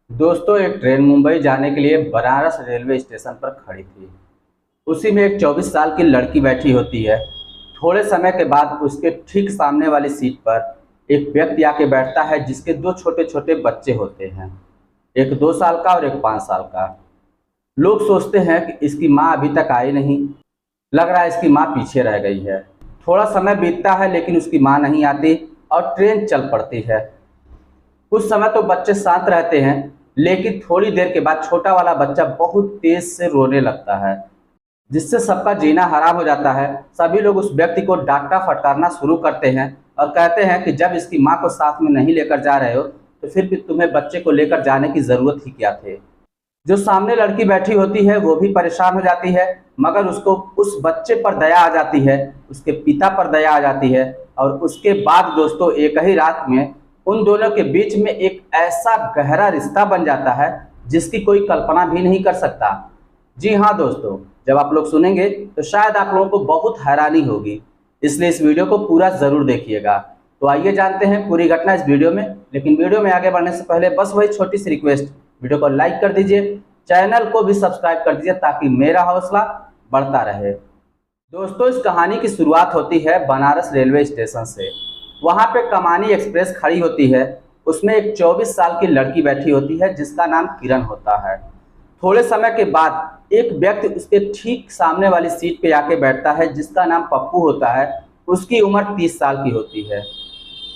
दोस्तों, एक ट्रेन मुंबई जाने के लिए बनारस रेलवे स्टेशन पर खड़ी थी। उसी में एक 24 साल की लड़की बैठी होती है। थोड़े समय के बाद उसके ठीक सामने वाली सीट पर एक व्यक्ति आके बैठता है जिसके दो छोटे छोटे बच्चे होते हैं, एक 2 साल का और एक 5 साल का। लोग सोचते हैं कि इसकी माँ अभी तक आई नहीं, लग रहा है इसकी माँ पीछे रह गई है। थोड़ा समय बीतता है लेकिन उसकी माँ नहीं आती और ट्रेन चल पड़ती है। कुछ समय तो बच्चे शांत रहते हैं, लेकिन थोड़ी देर के बाद छोटा वाला बच्चा बहुत तेज से रोने लगता है, जिससे सबका जीना हराम हो जाता है। सभी लोग उस व्यक्ति को डांटना फटकारना शुरू करते हैं और कहते हैं कि जब इसकी माँ को साथ में नहीं लेकर जा रहे हो तो फिर भी तुम्हें बच्चे को लेकर जाने की ज़रूरत ही क्या थी। जो सामने लड़की बैठी होती है वो भी परेशान हो जाती है, मगर उसको उस बच्चे पर दया आ जाती है, उसके पिता पर दया आ जाती है। और उसके बाद दोस्तों, एक ही रात में उन दोनों के बीच में एक ऐसा गहरा रिश्ता बन जाता है जिसकी कोई कल्पना भी नहीं कर सकता। जी हाँ दोस्तों, जब आप लोग सुनेंगे तो शायद आप लोगों को बहुत हैरानी होगी, इसलिए इस वीडियो को पूरा ज़रूर देखिएगा। तो आइए जानते हैं पूरी घटना इस वीडियो में। लेकिन वीडियो में आगे बढ़ने से पहले बस वही छोटी सी रिक्वेस्ट, वीडियो को लाइक कर दीजिए, चैनल को भी सब्सक्राइब कर दीजिए ताकि मेरा हौसला बढ़ता रहे। दोस्तों, इस कहानी की शुरुआत होती है बनारस रेलवे स्टेशन से। वहाँ पे कमानी एक्सप्रेस खड़ी होती है। उसमें एक 24 साल की लड़की बैठी होती है जिसका नाम किरण होता है। थोड़े समय के बाद एक व्यक्ति उसके ठीक सामने वाली सीट पे आके बैठता है जिसका नाम पप्पू होता है। उसकी उम्र 30 साल की होती है।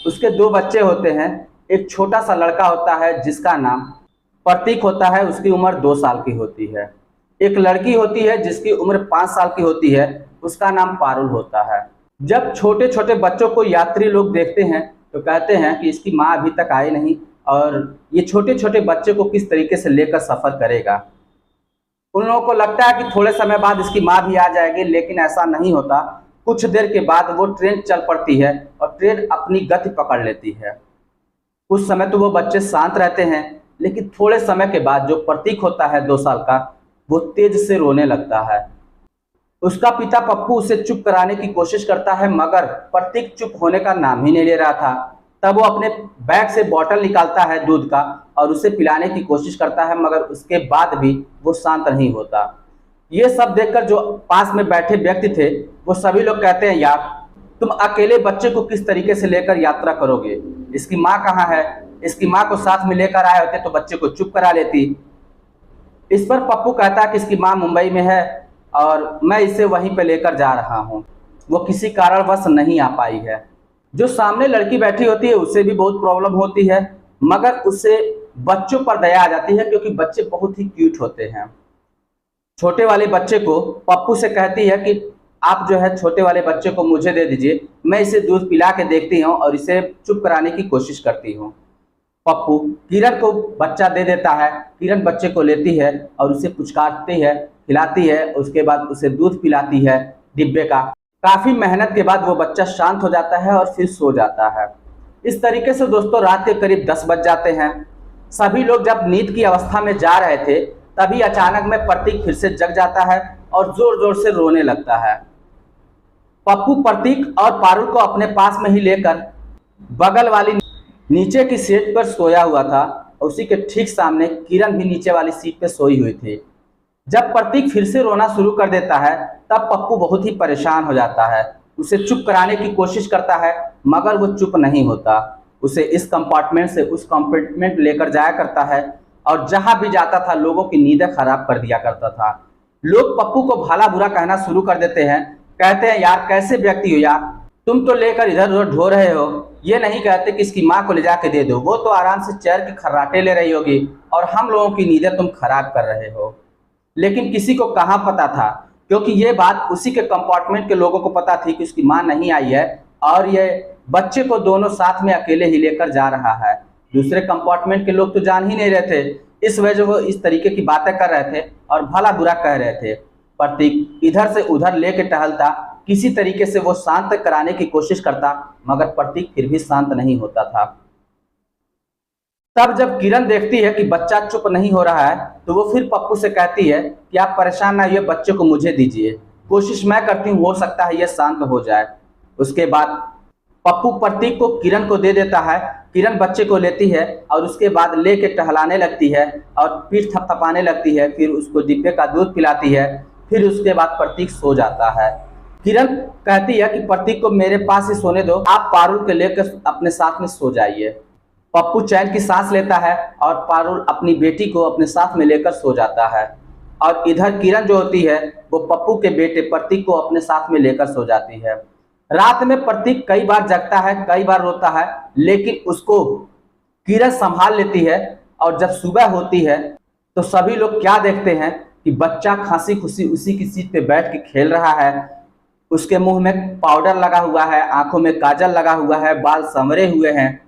उसके दो बच्चे होते हैं। एक छोटा सा लड़का होता है जिसका नाम प्रतीक होता है, उसकी उम्र 2 साल की होती है। एक लड़की होती है जिसकी उम्र 5 साल की होती है, उसका नाम पारुल होता है। जब छोटे छोटे बच्चों को यात्री लोग देखते हैं तो कहते हैं कि इसकी माँ अभी तक आई नहीं और ये छोटे छोटे बच्चे को किस तरीके से लेकर सफ़र करेगा। उन लोगों को लगता है कि थोड़े समय बाद इसकी माँ भी आ जाएगी, लेकिन ऐसा नहीं होता। कुछ देर के बाद वो ट्रेन चल पड़ती है और ट्रेन अपनी गति पकड़ लेती है। कुछ समय तो वो बच्चे शांत रहते हैं, लेकिन थोड़े समय के बाद जो प्रतीक होता है 2 साल का, वो तेज से रोने लगता है। उसका पिता पप्पू उसे चुप कराने की कोशिश करता है, मगर प्रतीक चुप होने का नाम ही नहीं ले रहा था। तब वो अपने बैग से बोतल निकालता है दूध का और उसे पिलाने की कोशिश करता है, मगर उसके बाद भी वो शांत नहीं होता। ये सब देखकर जो पास में बैठे व्यक्ति थे वो सभी लोग कहते हैं, यार तुम अकेले बच्चे को किस तरीके से लेकर यात्रा करोगे, इसकी माँ कहाँ है? इसकी माँ को साथ में लेकर आए होते तो बच्चे को चुप करा लेती। इस पर पप्पू कहता है कि इसकी माँ मुंबई में है और मैं इसे वहीं पे लेकर जा रहा हूँ, वो किसी कारणवश नहीं आ पाई है। जो सामने लड़की बैठी होती है उसे भी बहुत प्रॉब्लम होती है, मगर उसे बच्चों पर दया आ जाती है क्योंकि बच्चे बहुत ही क्यूट होते हैं। छोटे वाले बच्चे को पप्पू से कहती है कि आप जो है छोटे वाले बच्चे को मुझे दे दीजिए, मैं इसे दूध पिला के देखती हूँ और इसे चुप कराने की कोशिश करती हूँ। पप्पू किरण को बच्चा दे देता है। किरण बच्चे को लेती है और उसे पुचकारती है, खिलाती है, उसके बाद उसे दूध पिलाती है डिब्बे का। काफ़ी मेहनत के बाद वो बच्चा शांत हो जाता है और फिर सो जाता है। इस तरीके से दोस्तों रात के करीब 10 बज जाते हैं। सभी लोग जब नींद की अवस्था में जा रहे थे तभी अचानक में प्रतीक फिर से जग जाता है और जोर जोर से रोने लगता है। पप्पू प्रतीक और पारुल को अपने पास में ही लेकर बगल वाली नीचे की सीट पर सोया हुआ था। उसी के ठीक सामने किरण भी नीचे वाली सीट पर सोई हुई थी। जब प्रतीक फिर से रोना शुरू कर देता है तब पप्पू बहुत ही परेशान हो जाता है। उसे चुप कराने की कोशिश करता है, मगर वो चुप नहीं होता। उसे इस कंपार्टमेंट से उस कंपार्टमेंट लेकर जाया करता है और जहां भी जाता था लोगों की नींदें खराब कर दिया करता था। लोग पप्पू को भला बुरा कहना शुरू कर देते हैं, कहते हैं यार कैसे व्यक्ति हो यार, तुम तो लेकर इधर उधर ढो रहे हो। ये नहीं कहते कि इसकी माँ को ले जाके दे दो, वो तो आराम से चेयर के खर्राटे ले रही होगी और हम लोगों की नींदें तुम खराब कर रहे हो। लेकिन किसी को कहाँ पता था, क्योंकि ये बात उसी के कंपार्टमेंट के लोगों को पता थी कि उसकी माँ नहीं आई है और ये बच्चे को दोनों साथ में अकेले ही लेकर जा रहा है। दूसरे कंपार्टमेंट के लोग तो जान ही नहीं रहे थे, इस वजह से वो इस तरीके की बातें कर रहे थे और भला बुरा कह रहे थे। प्रतीक इधर से उधर लेके टहलता, किसी तरीके से वो शांत कराने की कोशिश करता, मगर प्रतीक फिर भी शांत नहीं होता था। तब जब किरण देखती है कि बच्चा चुप नहीं हो रहा है तो वो फिर पप्पू से कहती है कि आप परेशान ना होइए, बच्चे को मुझे दीजिए, कोशिश मैं करती हूँ, हो सकता है ये शांत हो जाए। उसके बाद पप्पू प्रतीक को किरण को दे देता है किरण बच्चे को लेती है और उसके बाद लेके टहलाने लगती है और पीठ थपथपाने लगती है, फिर उसको डिब्बे का दूध पिलाती है। फिर उसके बाद प्रतीक सो जाता है। किरण कहती है कि प्रतीक को मेरे पास ही सोने दो, आप पारुल को लेकर अपने साथ में सो जाइए। पप्पू चैन की सांस लेता है और पारुल अपनी बेटी को अपने साथ में लेकर सो जाता है। और इधर किरण जो होती है वो पप्पू के बेटे प्रतीक को अपने साथ में लेकर सो जाती है। रात में प्रतीक कई बार जगता है, कई बार रोता है, लेकिन उसको किरण संभाल लेती है। और जब सुबह होती है तो सभी लोग क्या देखते हैं कि बच्चा खांसी खुशी उसी की सीट पे बैठ के खेल रहा है। उसके मुंह में पाउडर लगा हुआ है, आंखों में काजल लगा हुआ है, बाल संवरे हुए हैं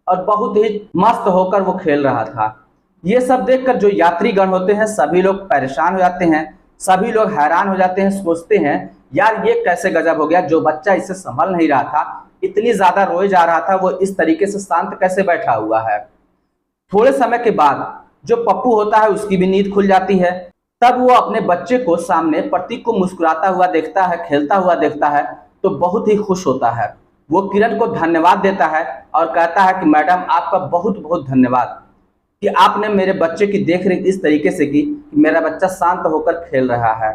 और बहुत ही मस्त होकर वो खेल रहा था। ये सब देखकर जो यात्रीगण होते हैं सभी लोग परेशान हो जाते हैं, सभी लोग हैरान हो जाते हैं, सोचते हैं यार ये कैसे गजब हो गया, जो बच्चा इससे संभल नहीं रहा था, इतनी ज्यादा रोए जा रहा था, वो इस तरीके से शांत कैसे बैठा हुआ है। थोड़े समय के बाद जो पप्पू होता है उसकी भी नींद खुल जाती है। तब वो अपने बच्चे को सामने प्रतीक को मुस्कुराता हुआ देखता है, खेलता हुआ देखता है, तो बहुत ही खुश होता है। वो किरण को धन्यवाद देता है और कहता है कि मैडम आपका बहुत बहुत धन्यवाद कि आपने मेरे बच्चे की देखरेख इस तरीके से की कि मेरा बच्चा शांत होकर खेल रहा है।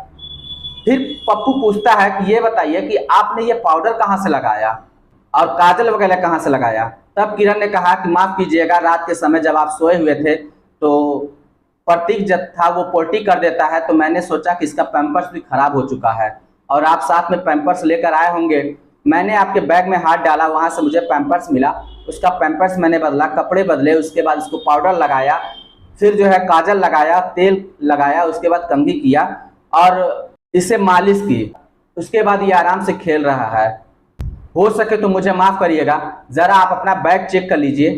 फिर पप्पू पूछता है कि ये बताइए कि आपने ये पाउडर कहाँ से लगाया और काजल वगैरह कहाँ से लगाया। तब किरण ने कहा कि माफ कीजिएगा, रात के समय जब आप सोए हुए थे तो प्रतीक जब था वो पोल्टी कर देता है, तो मैंने सोचा कि इसका पैम्पर्स भी खराब हो चुका है और आप साथ में पैम्पर्स लेकर आए होंगे। मैंने आपके बैग में हाथ डाला, वहाँ से मुझे पैम्पर्स मिला, उसका पैम्पर्स मैंने बदला, कपड़े बदले, उसके बाद उसको पाउडर लगाया, फिर जो है काजल लगाया, तेल लगाया, उसके बाद कंघी किया और इसे मालिश की। उसके बाद ये आराम से खेल रहा है। हो सके तो मुझे माफ़ करिएगा, ज़रा आप अपना बैग चेक कर लीजिए,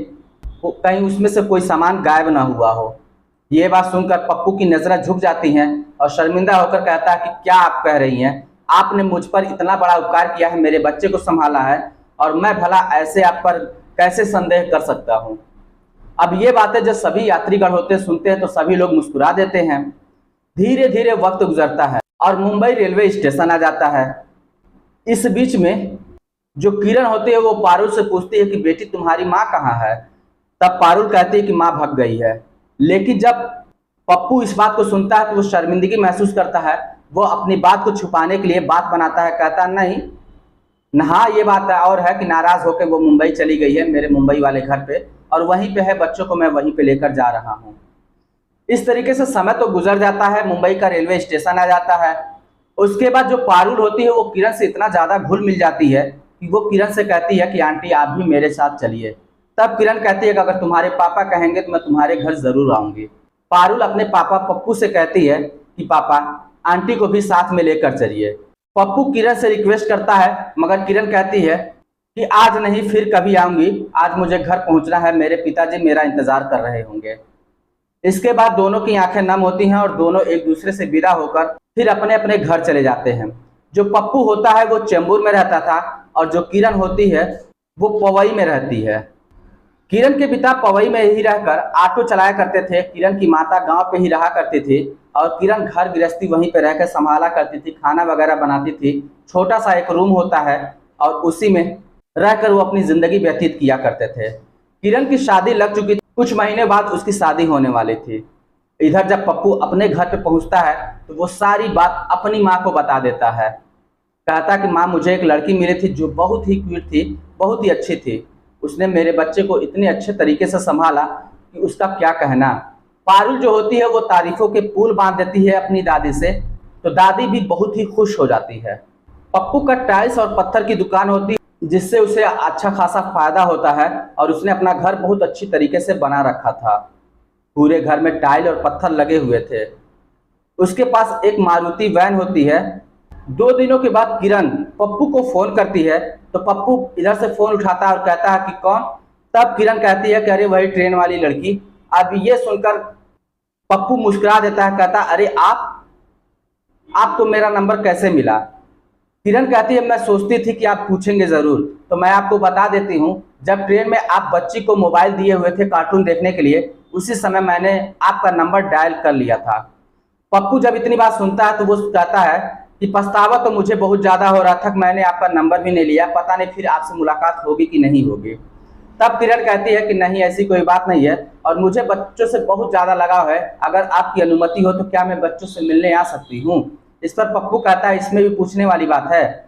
कहीं उसमें से कोई सामान गायब ना हुआ हो। ये बात सुनकर पप्पू की नज़रें झुक जाती हैं और शर्मिंदा होकर कहता है कि क्या आप कह रही हैं, आपने मुझ पर इतना बड़ा उपकार किया है, मेरे बच्चे को संभाला है और मैं भला ऐसे आप पर कैसे संदेह कर सकता हूँ। अब ये बातें जब सभी यात्रीगण होते सुनते हैं तो सभी लोग मुस्कुरा देते हैं। धीरे धीरे वक्त गुजरता है और मुंबई रेलवे स्टेशन आ जाता है। इस बीच में जो किरण होती है वो पारुल से पूछती है कि बेटी तुम्हारी माँ कहाँ है। तब पारुल कहती है कि माँ भाग गई है। लेकिन जब पप्पू इस बात को सुनता है तो वो शर्मिंदगी महसूस करता है। वो अपनी बात को छुपाने के लिए बात बनाता है, कहता नहीं नहा, ये बात और है कि नाराज होकर वो मुंबई चली गई है मेरे मुंबई वाले घर पे और वहीं पे है, बच्चों को मैं वहीं पे लेकर जा रहा हूँ। इस तरीके से समय तो गुजर जाता है, मुंबई का रेलवे स्टेशन आ जाता है। उसके बाद जो पारुल होती है वो किरण से इतना ज़्यादा घुल मिल जाती है कि वो किरण से कहती है कि आंटी आप भी मेरे साथ चलिए। तब किरण कहती है कि अगर तुम्हारे पापा कहेंगे तो मैं तुम्हारे घर ज़रूर आऊँगी। पारुल अपने पापा पप्पू से कहती है कि पापा आंटी को भी साथ में लेकर चलिए। पप्पू किरण से रिक्वेस्ट करता है मगर किरण कहती है कि आज नहीं फिर कभी आऊँगी, आज मुझे घर पहुँचना है, मेरे पिताजी मेरा इंतज़ार कर रहे होंगे। इसके बाद दोनों की आंखें नम होती हैं और दोनों एक दूसरे से विदा होकर फिर अपने अपने घर चले जाते हैं। जो पप्पू होता है वो चेंबूर में रहता था और जो किरण होती है वो पवई में रहती है। किरण के पिता पवई में ही रहकर ऑटो चलाया करते थे। किरण की माता गांव पे ही रहा करती थी और किरण घर गृहस्थी वहीं पे रहकर संभाला करती थी, खाना वगैरह बनाती थी। छोटा सा एक रूम होता है और उसी में रहकर वो अपनी ज़िंदगी व्यतीत किया करते थे। किरण की शादी लग चुकी थी, कुछ महीने बाद उसकी शादी होने वाली थी। इधर जब पप्पू अपने घर पे पहुंचता है तो वो सारी बात अपनी माँ को बता देता है। कहता कि माँ मुझे एक लड़की मिली थी जो बहुत ही क्यूट थी, बहुत ही अच्छी थी, उसने मेरे बच्चे को इतने अच्छे तरीके से संभाला कि उसका क्या कहना। पारुल जो होती है वो तारीफों के पुल बांध देती है अपनी दादी से, तो दादी भी बहुत ही खुश हो जाती है। पप्पू का टाइल्स और पत्थर की दुकान होती है जिससे उसे अच्छा खासा फायदा होता है और उसने अपना घर बहुत अच्छी तरीके से बना रखा था। पूरे घर में टाइल और पत्थर लगे हुए थे। उसके पास एक मारुति वैन होती है। 2 दिनों के बाद किरण पप्पू को फोन करती है तो पप्पू इधर से फोन उठाता है और कहता है कि कौन। तब किरण कहती है कि अरे वही ट्रेन वाली लड़की। अब ये सुनकर पप्पू मुस्कुरा देता है, कहता अरे आप तो मेरा नंबर कैसे मिला। किरण कहती है मैं सोचती थी कि आप पूछेंगे ज़रूर, तो मैं आपको बता देती हूँ, जब ट्रेन में आप बच्ची को मोबाइल दिए हुए थे कार्टून देखने के लिए, उसी समय मैंने आपका नंबर डायल कर लिया था। पप्पू जब इतनी बात सुनता है तो वो कहता है कि पछतावा तो मुझे बहुत ज़्यादा हो रहा था कि मैंने आपका नंबर भी नहीं लिया, पता नहीं फिर आपसे मुलाकात होगी कि नहीं होगी। तब किरण कहती है कि नहीं, ऐसी कोई बात नहीं है और मुझे बच्चों से बहुत ज़्यादा लगाव है, अगर आपकी अनुमति हो तो क्या मैं बच्चों से मिलने आ सकती हूँ। इस पर पप्पू कहता है इसमें भी पूछने वाली बात है,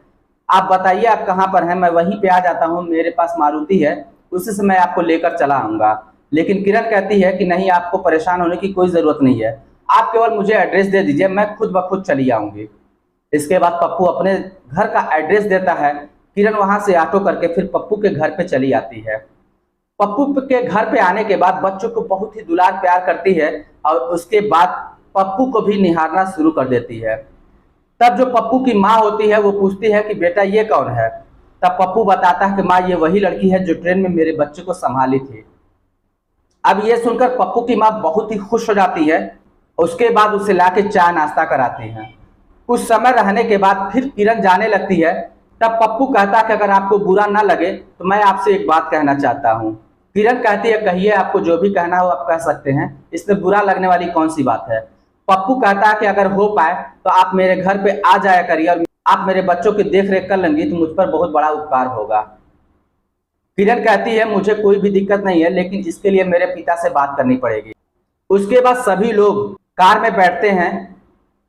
आप बताइए आप कहाँ पर हैं, मैं वहीं पे आ जाता हूँ, मेरे पास मारुति है, उसी से मैं आपको लेकर चला आऊँगा। लेकिन किरण कहती है कि नहीं, आपको परेशान होने की कोई ज़रूरत नहीं है, आप केवल मुझे एड्रेस दे दीजिए, मैं खुद ब खुद चली आऊँगी। इसके बाद पप्पू अपने घर का एड्रेस देता है। किरण वहाँ से ऑटो करके फिर पप्पू के घर पे चली आती है। पप्पू के घर पे आने के बाद बच्चों को बहुत ही दुलार प्यार करती है और उसके बाद पप्पू को भी निहारना शुरू कर देती है। तब जो पप्पू की माँ होती है वो पूछती है कि बेटा ये कौन है। तब पप्पू बताता है कि माँ, ये वही लड़की है जो ट्रेन में मेरे बच्चे को संभाली थी। अब ये सुनकर पप्पू की माँ बहुत ही खुश हो जाती है। उसके बाद उसे लाके चाय नाश्ता कराती हैं। कुछ समय रहने के बाद फिर किरण जाने लगती है। तब पप्पू कहता है कि अगर आपको बुरा ना लगे तो मैं आपसे एक बात कहना चाहता हूँ। किरण कहती है कहिए, आपको जो भी कहना हो आप कह सकते हैं, इसमें बुरा लगने वाली कौन सी बात है। पप्पू कहता है कि अगर हो पाए तो आप मेरे घर पे आ जाया करिए और आप मेरे बच्चों की देख रेख कर लेंगी तो मुझ पर बहुत बड़ा उपकार होगा। किरण कहती है मुझे कोई भी दिक्कत नहीं है, लेकिन इसके लिए मेरे पिता से बात करनी पड़ेगी। उसके बाद सभी लोग कार में बैठते हैं।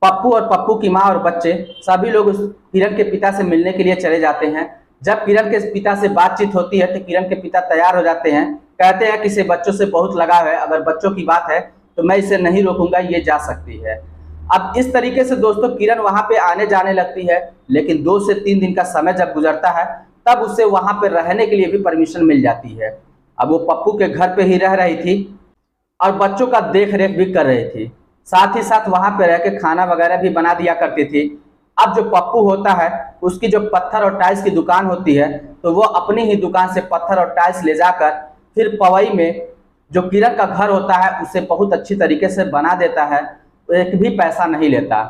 पप्पू और पप्पू की माँ और बच्चे सभी लोग उस किरण के पिता से मिलने के लिए चले जाते हैं। जब किरण के पिता से बातचीत होती है तो किरण के पिता तैयार हो जाते हैं, कहते हैं कि इसे बच्चों से बहुत लगाव है, अगर बच्चों की बात है तो मैं इसे नहीं रोकूंगा, ये जा सकती है। अब इस तरीके से दोस्तों किरण वहां पे आने जाने लगती है, लेकिन 2 से 3 दिन का समय जब गुजरता है तब उसे वहां पे रहने के लिए भी परमिशन मिल जाती है। अब वो पप्पू के घर पे ही रह रही थी और बच्चों का देख रेख भी कर रही थी, साथ ही साथ वहां पे रह के खाना वगैरह भी बना दिया करती थी। अब जो पप्पू होता है उसकी जो पत्थर और टाइल्स की दुकान होती है, तो वो अपनी ही दुकान से पत्थर और टाइल्स ले जाकर फिर पवई में जो किरण का घर होता है उसे बहुत अच्छी तरीके से बना देता है। एक भी पैसा नहीं लेता,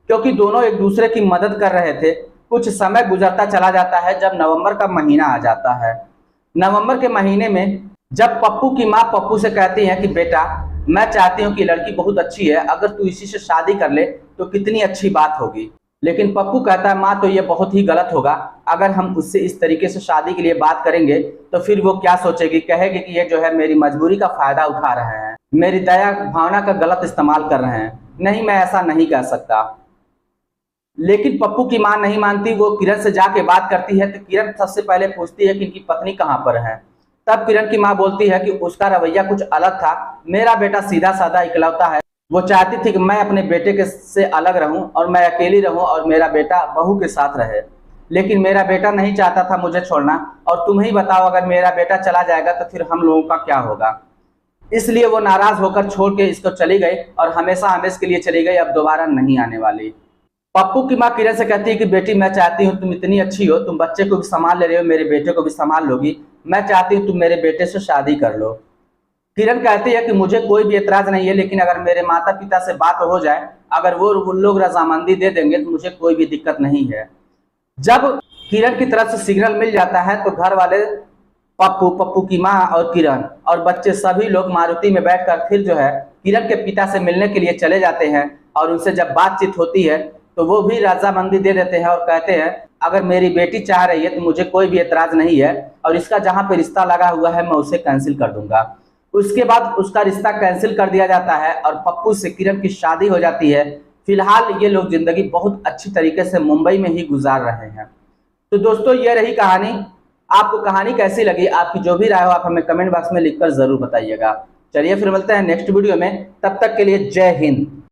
क्योंकि दोनों एक दूसरे की मदद कर रहे थे। कुछ समय गुजरता चला जाता है। जब नवंबर का महीना आ जाता है, नवंबर के महीने में जब पप्पू की माँ पप्पू से कहती है कि बेटा, मैं चाहती हूँ कि लड़की बहुत अच्छी है, अगर तू इसी से शादी कर ले तो कितनी अच्छी बात होगी। लेकिन पप्पू कहता है माँ, तो ये बहुत ही गलत होगा, अगर हम उससे इस तरीके से शादी के लिए बात करेंगे तो फिर वो क्या सोचेगी, कहेगी कि ये जो है मेरी मजबूरी का फायदा उठा रहे हैं, मेरी दया भावना का गलत इस्तेमाल कर रहे हैं। नहीं, मैं ऐसा नहीं कह सकता। लेकिन पप्पू की माँ नहीं मानती। वो किरण से जाके बात करती है तो किरण सबसे पहले पूछती है कि इनकी पत्नी कहाँ पर है। तब किरण की माँ बोलती है कि उसका रवैया कुछ अलग था, मेरा बेटा सीधा साधा इकलौता है, वो चाहती थी कि मैं अपने बेटे के से अलग रहूं और मैं अकेली रहूं और मेरा बेटा बहू के साथ रहे, लेकिन मेरा बेटा नहीं चाहता था मुझे छोड़ना, और तुम ही बताओ अगर मेरा बेटा चला जाएगा तो फिर हम लोगों का क्या होगा। इसलिए वो नाराज होकर छोड़ के इसको चली गई और हमेशा हमेशा के लिए चली गई, अब दोबारा नहीं आने वाली। पप्पू की माँ किरण से कहती है कि बेटी, मैं चाहती हूँ तुम इतनी अच्छी हो, तुम बच्चे को भी संभाल ले रहे हो, मेरे बेटे को भी संभाल लोगी, मैं चाहती हूँ तुम मेरे बेटे से शादी कर लो। किरण कहती है कि मुझे कोई भी एतराज नहीं है, लेकिन अगर मेरे माता पिता से बात हो जाए, अगर वो लोग रजामंदी दे देंगे तो मुझे कोई भी दिक्कत नहीं है। जब किरण की तरफ से सिग्नल मिल जाता है तो घर वाले पप्पू, पप्पू की माँ और किरण और बच्चे सभी लोग मारुति में बैठकर फिर जो है किरण के पिता से मिलने के लिए चले जाते हैं। और उनसे जब बातचीत होती है तो वो भी रजामंदी दे देते हैं और कहते हैं अगर मेरी बेटी चाह रही है तो मुझे कोई भी एतराज नहीं है, और इसका जहाँ पे रिश्ता लगा हुआ है मैं उसे कैंसिल कर दूंगा। उसके बाद उसका रिश्ता कैंसिल कर दिया जाता है और पप्पू से किरण की शादी हो जाती है। फिलहाल ये लोग जिंदगी बहुत अच्छी तरीके से मुंबई में ही गुजार रहे हैं। तो दोस्तों ये रही कहानी। आपको कहानी कैसी लगी, आपकी जो भी राय हो आप हमें कमेंट बॉक्स में लिखकर जरूर बताइएगा। चलिए फिर मिलते हैं नेक्स्ट वीडियो में, तब तक के लिए जय हिंद।